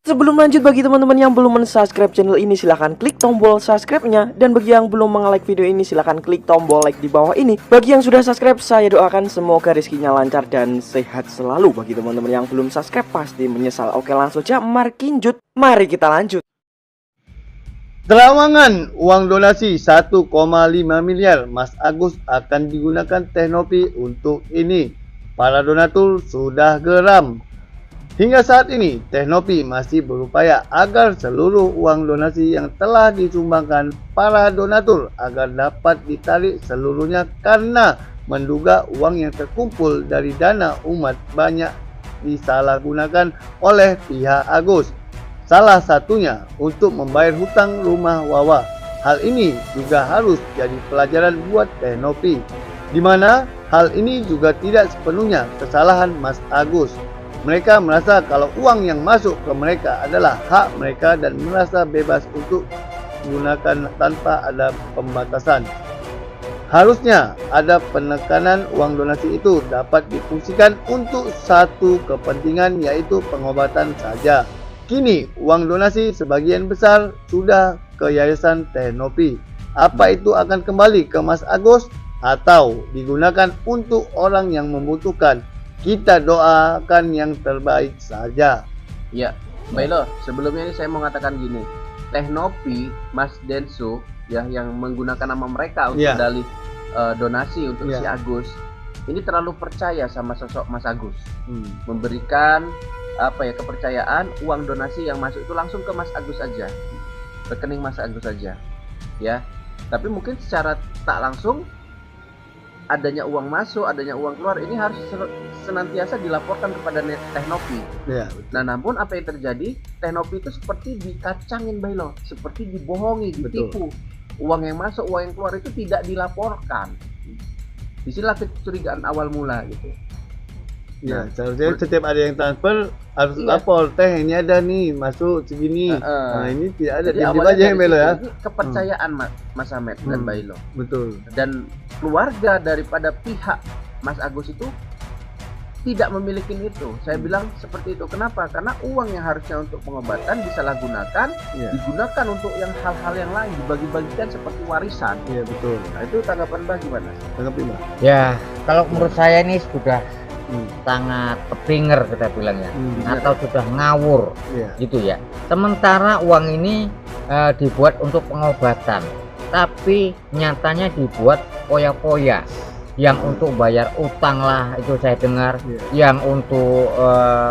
Sebelum lanjut, bagi teman-teman yang belum mensubscribe channel ini, silahkan klik tombol subscribe-nya. Dan bagi yang belum nge-like video ini, silahkan klik tombol like di bawah ini. Bagi yang sudah subscribe, saya doakan semoga rezekinya lancar dan sehat selalu. Bagi teman-teman yang belum subscribe, pasti menyesal. Oke, langsung aja markinjut. Mari kita lanjut. Terawangan uang donasi 1,5 miliar Mas Agus akan digunakan Teknopi untuk ini. Para donatur sudah geram. Hingga saat ini, Teknopi masih berupaya agar seluruh uang donasi yang telah disumbangkan para donatur agar dapat ditarik seluruhnya karena menduga uang yang terkumpul dari dana umat banyak disalahgunakan oleh pihak Agus. Salah satunya untuk membayar hutang rumah Wawa. Hal ini juga harus jadi pelajaran buat Teknopi, di mana hal ini juga tidak sepenuhnya kesalahan Mas Agus. Mereka merasa kalau uang yang masuk ke mereka adalah hak mereka dan merasa bebas untuk menggunakan tanpa ada pembatasan. Harusnya ada penekanan uang donasi itu dapat difungsikan untuk satu kepentingan, yaitu pengobatan saja. Kini uang donasi sebagian besar sudah ke Yayasan Teknopi. Apa itu akan kembali ke Mas Agus atau digunakan untuk orang yang membutuhkan? Kita doakan yang terbaik saja. Ya, Bailo, sebelumnya ini saya mau mengatakan gini. Teknopi, Mas Densu, ya, yang menggunakan nama mereka untuk dalih donasi untuk si Agus, ini terlalu percaya sama sosok Mas Agus. Memberikan kepercayaan uang donasi yang masuk itu langsung ke Mas Agus aja, rekening Mas Agus aja, ya. Tapi mungkin secara tak langsung adanya uang masuk, adanya uang keluar ini harus senantiasa dilaporkan kepada Teknopi. Nah, namun apa yang terjadi, Teknopi itu seperti dikacangin, Bailo, seperti dibohongi, ditipu. Uang yang masuk, uang yang keluar itu tidak dilaporkan. Disinilah kecurigaan awal mula gitu. Ya, seharusnya setiap ada yang transfer harus lapor, teh ini ada nih masuk segini. Nah, ini tidak ada, diam aja ya Bailo ya. Ini kepercayaan Mas Ahmed dan Bailo. Betul. Dan keluarga daripada pihak Mas Agus itu tidak memiliki itu. Saya bilang seperti itu. Kenapa? Karena uang yang harusnya untuk pengobatan disalahgunakan, digunakan untuk yang hal-hal yang lain, dibagi-bagikan seperti warisan. Iya, betul. Nah, itu tanggapan Mbak gimana? Tanggapi Mbak. Ya, kalau menurut saya ini sudah sangat keblinger kita bilang ya, atau sudah ngawur gitu ya. Sementara uang ini dibuat untuk pengobatan, tapi nyatanya dibuat poya-poya, yang untuk bayar utang lah, itu saya dengar, yang untuk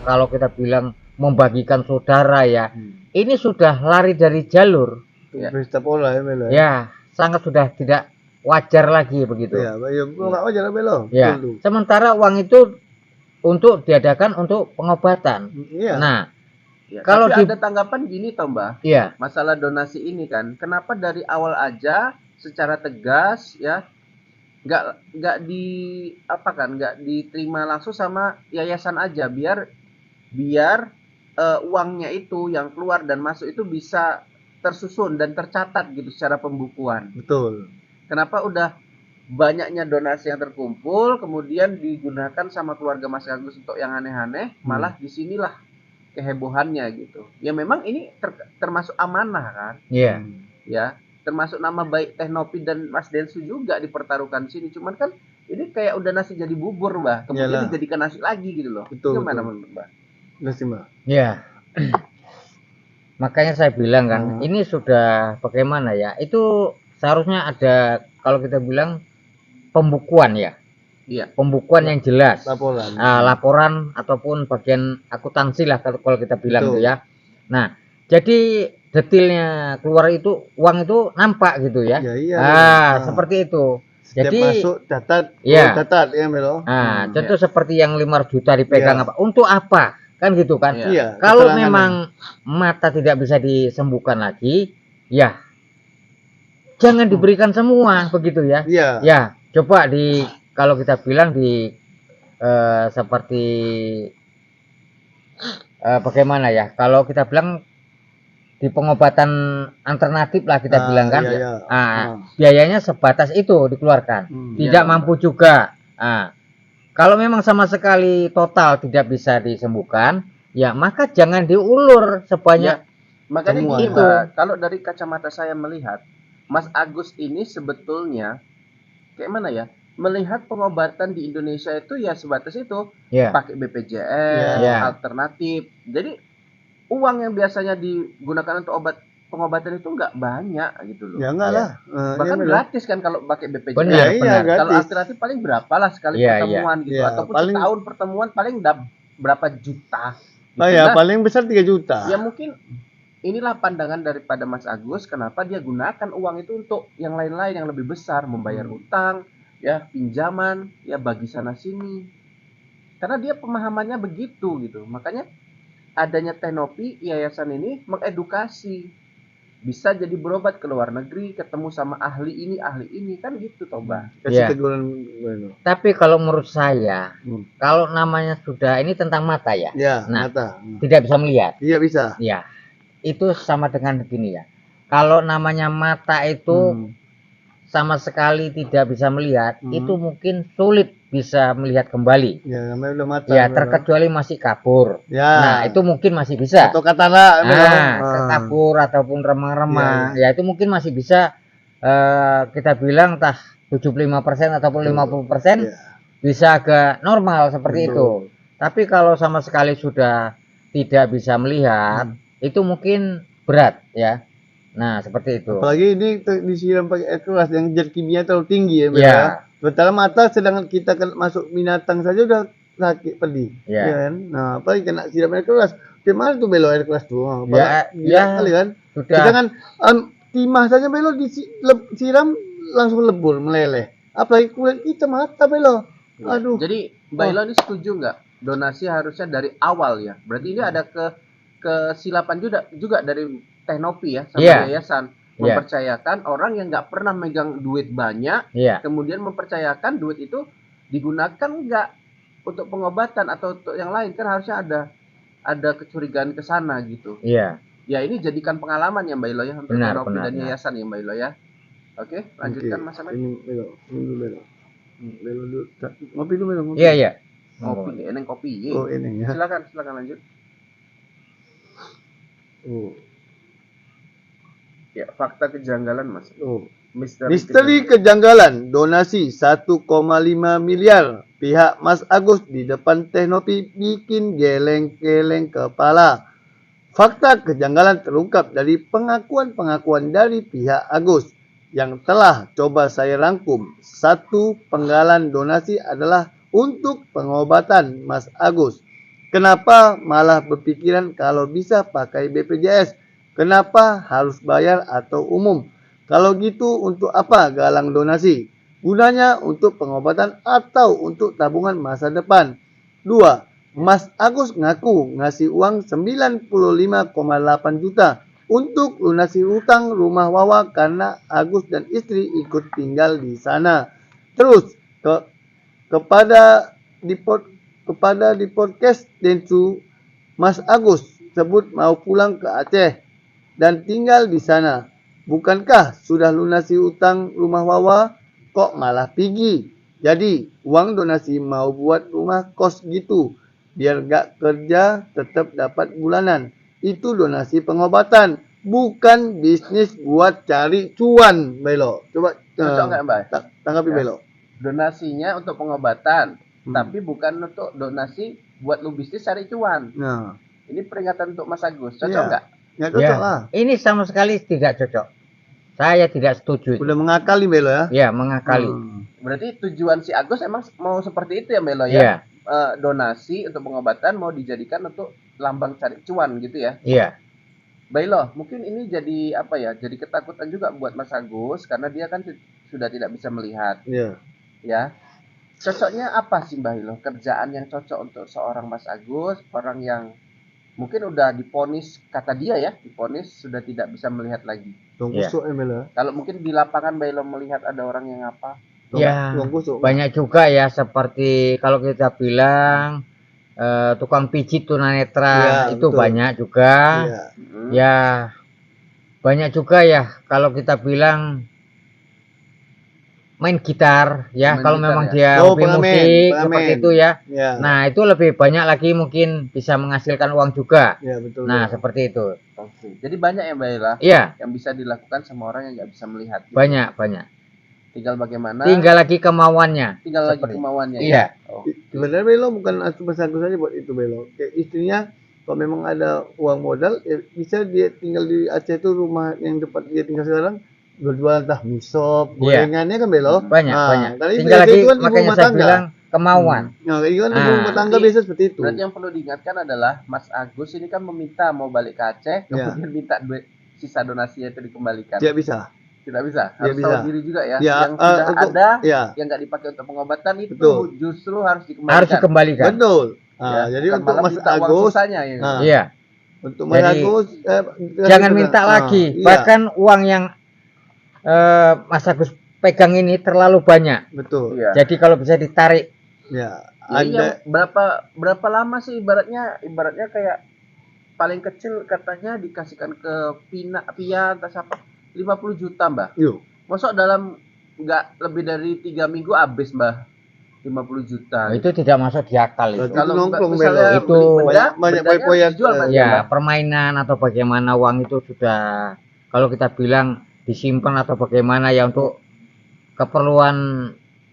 kalau kita bilang membagikan saudara ya, ini sudah lari dari jalur. Pesta pola ya Bailo. Ya, sangat sudah tidak wajar lagi begitu. Ya, nggak wajar Bailo. Ya, sementara uang itu untuk diadakan untuk pengobatan. Nah, kalau tapi ada tanggapan gini toh Mbak. Masalah donasi ini kan, kenapa dari awal aja secara tegas ya nggak diterima langsung sama yayasan aja, biar uangnya itu yang keluar dan masuk itu bisa tersusun dan tercatat gitu secara pembukuan. Betul. Kenapa udah banyaknya donasi yang terkumpul kemudian digunakan sama keluarga Mas Agus untuk yang aneh-aneh, malah disinilah kehebohannya gitu. Ya memang ini termasuk amanah kan. Ya, termasuk nama baik Teknopi dan Mas Densu juga dipertaruhkan sini. Cuman kan ini kayak udah nasi jadi bubur Mbak, kemudian dijadikan nasi lagi gitu loh. Gimana menurut Mbak? Nasi Mbak. Ya. Makanya saya bilang kan, ini sudah bagaimana ya? Itu seharusnya ada, kalau kita bilang pembukuan ya. Pembukuan yang jelas. Laporan ataupun bagian akuntansi lah kalau kita bilang itu ya. Nah, jadi detailnya keluar itu uang itu nampak gitu ya. Seperti itu. Setiap jadi masuk catat, catat ya Bailo. Contoh seperti yang 5 juta dipegang apa? Untuk apa? Kan gitu kan. Kalau memang mata tidak bisa disembuhkan lagi, ya jangan diberikan semua begitu ya. Ya, coba kalau kita bilang seperti bagaimana ya? Kalau kita bilang di pengobatan alternatif lah kita bilang kan, biayanya sebatas itu dikeluarkan, tidak mampu juga. Kalau memang sama sekali total tidak bisa disembuhkan, ya maka jangan diulur sebanyak. Makanya Semua. gini, Mbak, kalau dari kacamata saya melihat, Mas Agus ini sebetulnya kayak mana ya? Melihat pengobatan di Indonesia itu ya sebatas itu, Ya. pakai BPJS, Ya. alternatif. Jadi uang yang biasanya digunakan untuk pengobatan itu nggak banyak gitu loh. Ya enggak Ya. lah. Bahkan ya, gratis kan kalau pakai BPJS. Benar, iya, benar. gratis. Kalau alternatif paling berapa lah sekali Iya, pertemuan gitu, Iya, ataupun paling- setahun pertemuan paling berapa juta. Gitu. Oh ya, Nah, paling besar 3 juta. ya mungkin inilah pandangan daripada Mas Agus kenapa dia gunakan uang itu untuk yang lain-lain yang lebih besar, membayar utang, ya pinjaman, ya bagi sana sini. Karena dia pemahamannya begitu gitu. Makanya adanya Tenopi yayasan ini mengedukasi. Bisa jadi berobat ke luar negeri, ketemu sama ahli ini kan gitu Toba. Kasih Ya. teguran. Tapi kalau menurut saya, Hmm. kalau namanya sudah ini tentang mata ya, Ya, Nah. mata. tidak bisa melihat. Iya bisa. Ya, itu sama dengan begini ya. Kalau namanya mata itu sama sekali tidak bisa melihat, itu mungkin sulit bisa melihat kembali. Ya, namanya udah mata. Ya, terkecuali masih kabur. Ya. Nah, itu mungkin masih bisa. Atau katara. Kabur ataupun remang-remang. Ya, itu mungkin masih bisa kita bilang entah 75% ataupun 50% bisa agak normal seperti itu. Tapi kalau sama sekali sudah tidak bisa melihat, itu mungkin berat ya. Nah, seperti itu. Apalagi ini disiram pakai air keras yang zat kimia terlalu tinggi ya. Ya. Sementara mata sedangkan kita masuk binatang saja udah sakit pedih. Ya. Ya kan? Nah, apalagi kena siram air keras. Gimana tuh belok air keras tuh? Ya, Gila kali kan? Sudah. Sedangkan timah saja belok disiram langsung lebur, meleleh. Apalagi kulit kita mata belok. Aduh. Jadi Mbak Ilo ini setuju nggak? Donasi harusnya dari awal ya. Berarti ini ada kesilapan juga dari Tenopi ya sama yayasan. Mempercayakan orang yang nggak pernah megang duit banyak, kemudian mempercayakan duit itu digunakan nggak untuk pengobatan atau untuk yang lain, kan harusnya ada kecurigaan ke sana gitu. Iya. Ya ini jadikan pengalaman ya Mbak Ilo ya untuk Tenopi dan yayasan ya Mbak Ilo ya. Oke, lanjutkan Mas Ahmad. Ini belok, belok. Belok dulu. Ngopi dulu belok. Iya, iya. Kopi, eneng kopi. Oh, eneng ya. Silakan lanjut. Oh. Ya, fakta kejanggalan Mas. Oh. Misteri kejanggalan donasi 1,5 miliar pihak Mas Agus di depan Tenopi bikin geleng-geleng kepala. Fakta kejanggalan terungkap dari pengakuan-pengakuan dari pihak Agus yang telah coba saya rangkum. 1. Penggalan donasi adalah untuk pengobatan Mas Agus. Kenapa malah berpikiran kalau bisa pakai BPJS? Kenapa harus bayar atau umum? Kalau gitu untuk apa galang donasi? Gunanya untuk pengobatan atau untuk tabungan masa depan? 2. Mas Agus ngaku ngasih uang 95,8 juta untuk lunasi utang rumah Wawa karena Agus dan istri ikut tinggal di sana. Terus kepada di podcast Densu, Mas Agus sebut mau pulang ke Aceh dan tinggal di sana. Bukankah sudah lunasi utang rumah Wawa? Kok malah pergi? Jadi uang donasi mau buat rumah kos gitu. Biar gak kerja tetap dapat bulanan. Itu donasi pengobatan, bukan bisnis buat cari cuan, Belo. Coba cocok nggak Mbak? Tanggapi Belo. Donasinya untuk pengobatan, tapi bukan untuk donasi buat lu bisnis cari cuan. Nah, ini peringatan untuk Mas Agus. Cocok nggak? Ya cocok lah. Ini sama sekali tidak cocok. Saya tidak setuju. Udah mengakali Belo ya? Ya, mengakali. Berarti tujuan si Agus emang mau seperti itu ya Belo ya? Iya. Donasi untuk pengobatan mau dijadikan untuk lambang cari cuan gitu ya? Iya. Bailo, mungkin ini jadi apa ya? Jadi ketakutan juga buat Mas Agus karena dia kan sudah tidak bisa melihat. Iya. Ya. Cocoknya apa sih Mbak Hilo? Kerjaan yang cocok untuk seorang Mas Agus, orang yang mungkin udah diponis, kata dia ya, diponis sudah tidak bisa melihat lagi. Kalau mungkin di lapangan Mbak Hilo melihat ada orang yang apa? Ya, banyak juga ya, seperti kalau kita bilang tukang pijit tunanetra, itu betul. Banyak juga. Ya, banyak juga ya kalau kita bilang main gitar ya, Main kalau gitar memang ya? dia Oh, hobi pengamen, musik pengamen. seperti itu ya. Ya. Nah, itu lebih banyak lagi mungkin bisa menghasilkan uang juga. Ya, betul. Nah, seperti itu. Oke. Jadi banyak ya Mbak Ella Iya, yang bisa dilakukan sama orang yang nggak bisa melihat. Gitu. banyak. Tinggal bagaimana? Tinggal lagi kemauannya. Tinggal lagi Seperti- kemauannya. Iya. Ya? Oh. Sebenarnya Belo bukan cuma satu saja buat itu Belo. Kayak istrinya kalau memang ada uang modal, ya bisa dia tinggal di Aceh itu rumah yang tempat dia tinggal sekarang berjualan entah mie sop, Iya. gorengannya kan Belo. Banyak. Karena Tinggal biasa lagi itu kan ibu makanya rumah saya tangga. bilang kemauan. Nah, itu kan ibu Ah. rumah tangga Berarti- biasa seperti itu. Berarti yang perlu diingatkan adalah Mas Agus ini kan meminta mau balik ke Aceh, Ya. kemudian minta duit sisa donasinya itu dikembalikan. Tidak bisa. Tidak bisa. Tidak Harus bisa. tahu diri juga ya. Ya, Yang sudah untuk- ada, ya. yang nggak dipakai untuk pengobatan itu Betul. justru harus dikembalikan. Harus dikembalikan. Betul. Ya, Jadi bukan untuk malah Mas minta uang Agus, sisanya ya. Ah. Iya. untuk Mas Jadi, Agus Jangan minta lagi. iya, Bahkan uang yang Mas Agus pegang ini terlalu banyak. betul. Iya. Jadi kalau bisa ditarik. Ya, Jadi ada yang berapa lama sih ibaratnya kayak paling kecil katanya dikasihkan ke Pia entah siapa 50 juta Mbak. yuk. Masuk dalam nggak lebih dari 3 minggu habis Mbak 50 juta. Itu tidak masuk di akal itu. Berarti Kalau nongkrong, misalnya Belo. Itu beli benda, banyak bendanya poin-poin, dijual Mbak. Ya, permainan atau bagaimana uang itu sudah kalau kita bilang disimpan atau bagaimana ya untuk keperluan,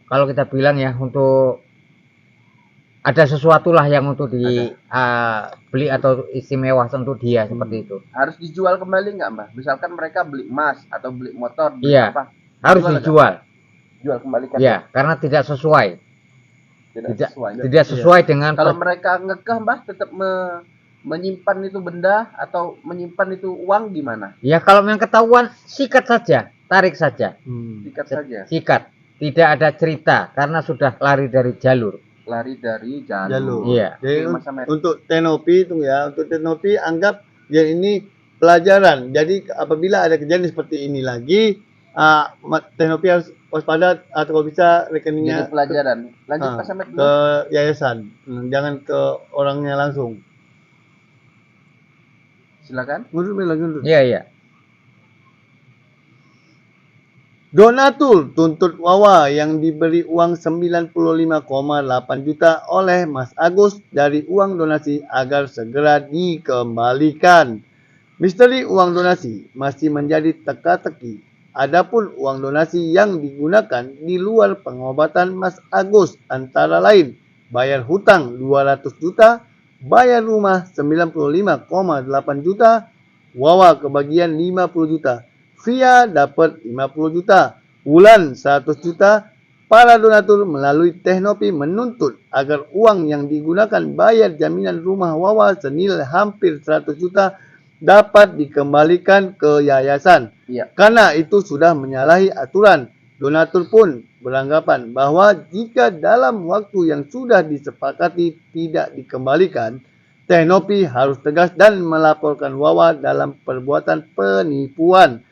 kalau kita bilang ya untuk ada sesuatu lah yang untuk beli atau istimewa untuk dia seperti itu. Harus dijual kembali nggak Mbak? Misalkan mereka beli emas atau beli motor, beli Iya. apa? Harus Dijual dijual. Jual kembalikan. Ya, karena tidak sesuai. Tidak sesuai. Tidak sesuai dengan Kalau mereka ngekeh Mbak tetap menyimpan itu benda atau menyimpan itu uang gimana? ya kalau yang ketahuan sikat saja, tarik saja. Sikat saja. Sikat. Tidak ada cerita karena sudah lari dari jalur. Lari dari jalur. Jalur. Iya. Jadi Oke, Mas Amer. untuk Tenopi itu ya, untuk Tenopi anggap yang ini pelajaran. Jadi apabila ada kejadian seperti ini lagi, Tenopi harus waspada atau kalau bisa Jadi rekeningnya pelajaran. Lanjut Ah, Mas Amer dulu. ke yayasan, jangan ke orangnya langsung. Silakan. Mundur lagi mundur. Iya. Donatur tuntut Wawa yang diberi uang 95,8 juta oleh Mas Agus dari uang donasi agar segera dikembalikan. Misteri uang donasi masih menjadi teka-teki. Adapun uang donasi yang digunakan di luar pengobatan Mas Agus antara lain bayar hutang 200 juta, bayar rumah 95,8 juta, Wawa kebagian 50 juta. Via dapat 50 juta, Wulan 100 juta. Para donatur melalui Teknopi menuntut agar uang yang digunakan bayar jaminan rumah Wawa senilai hampir 100 juta dapat dikembalikan ke yayasan. Iya. Karena itu sudah menyalahi aturan. Donatur pun beranggapan bahwa jika dalam waktu yang sudah disepakati tidak dikembalikan, Teknopi harus tegas dan melaporkan Wawa dalam perbuatan penipuan.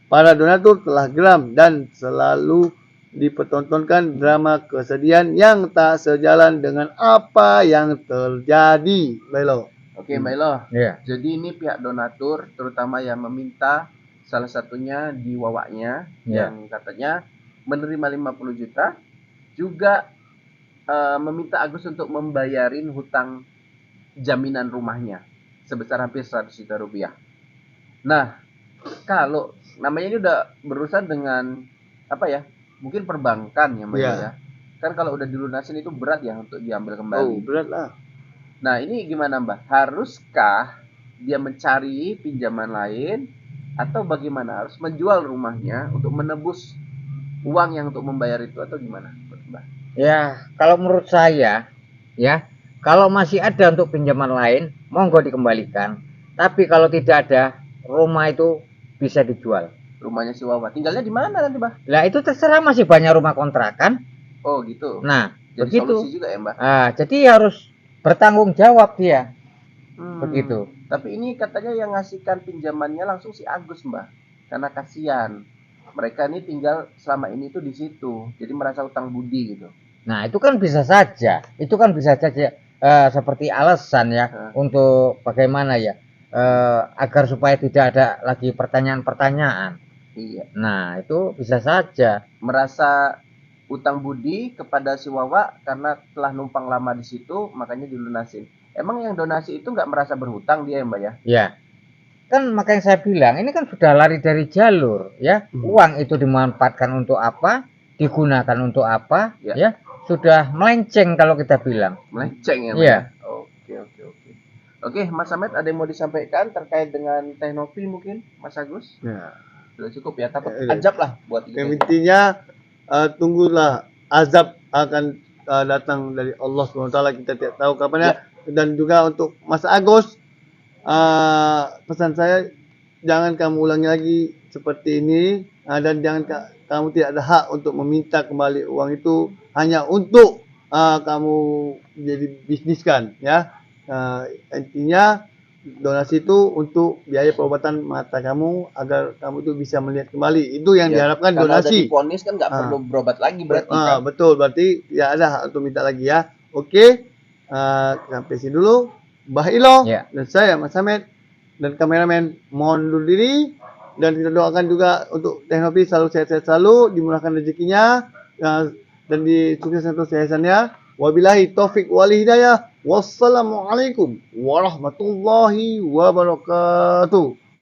Para donatur telah geram dan selalu dipertontonkan drama kesedihan yang tak sejalan dengan apa yang terjadi. Belo. Oke, Mbak Elo. Iya. Jadi ini pihak donatur terutama yang meminta salah satunya di Wawanya Iya. yang katanya menerima 50 juta juga meminta Agus untuk membayarin hutang jaminan rumahnya sebesar hampir 100 juta rupiah. Nah, kalau namanya ini udah berurusan dengan apa ya? Mungkin perbankan ya, Mbak Iya. ya. Kan kalau udah dilunasin itu berat ya untuk diambil Oh, kembali. berat lah. Nah, ini gimana Mbak? Haruskah dia mencari pinjaman lain atau bagaimana? Harus menjual rumahnya untuk menebus uang yang untuk membayar itu atau gimana, Mbak? Ya, kalau menurut saya ya, kalau masih ada untuk pinjaman lain, monggo dikembalikan. Tapi kalau tidak ada, rumah itu bisa dijual. Rumahnya si Wawa. Tinggalnya di mana nanti, Mbak? Lah itu terserah, masih banyak rumah kontrakan. Oh, gitu. Nah, Jadi begitu. solusi juga ya, Mbak? Jadi harus bertanggung jawab dia. Hmm. Begitu. Tapi ini katanya yang ngasihkan pinjamannya langsung si Agus, Mbak. Karena kasihan. Mereka ini tinggal selama ini tuh di situ. Jadi merasa utang budi gitu. Nah, itu kan bisa saja. Itu kan bisa saja seperti alasan ya untuk bagaimana ya? Agar supaya tidak ada lagi pertanyaan-pertanyaan. Iya. Nah, itu bisa saja. Merasa utang budi kepada si Wawa karena telah numpang lama di situ, makanya dilunasin. Emang yang donasi itu nggak merasa berhutang dia ya Mbak ya? Ya, kan makanya saya bilang ini kan sudah lari dari jalur ya. Uang itu dimanfaatkan untuk apa, digunakan untuk apa, ya, sudah melenceng kalau kita bilang. Melenceng ya Mbak Iya. ya? Oke, Mas Samet ada yang mau disampaikan terkait dengan Teknopi mungkin, Mas Agus? Ya. Sudah cukup ya, takut ajab lah buat kita. Yang intinya tunggulah azab akan datang dari Allah SWT, kita tidak tahu kapan ya. Dan juga untuk Mas Agus, pesan saya jangan kamu ulangi lagi seperti ini, dan jangan kamu tidak ada hak untuk meminta kembali uang itu hanya untuk kamu jadi bisniskan ya. Intinya donasi itu untuk biaya pengobatan mata kamu agar kamu itu bisa melihat kembali. Itu yang diharapkan donasi. Kalau diponis kan nggak perlu berobat lagi berarti kan? Betul, berarti ya ada hak untuk minta lagi ya. Oke, sampai sini dulu. Mbah Ilo dan saya Mas Samet dan kameramen mohon undur diri, dan kita doakan juga untuk Teknopi selalu sehat-sehat, selalu dimurahkan rezekinya dan disukseskan terus yayasannya. Wabillahi taufik wal hidayah. Wassalamualaikum warahmatullahi wabarakatuh.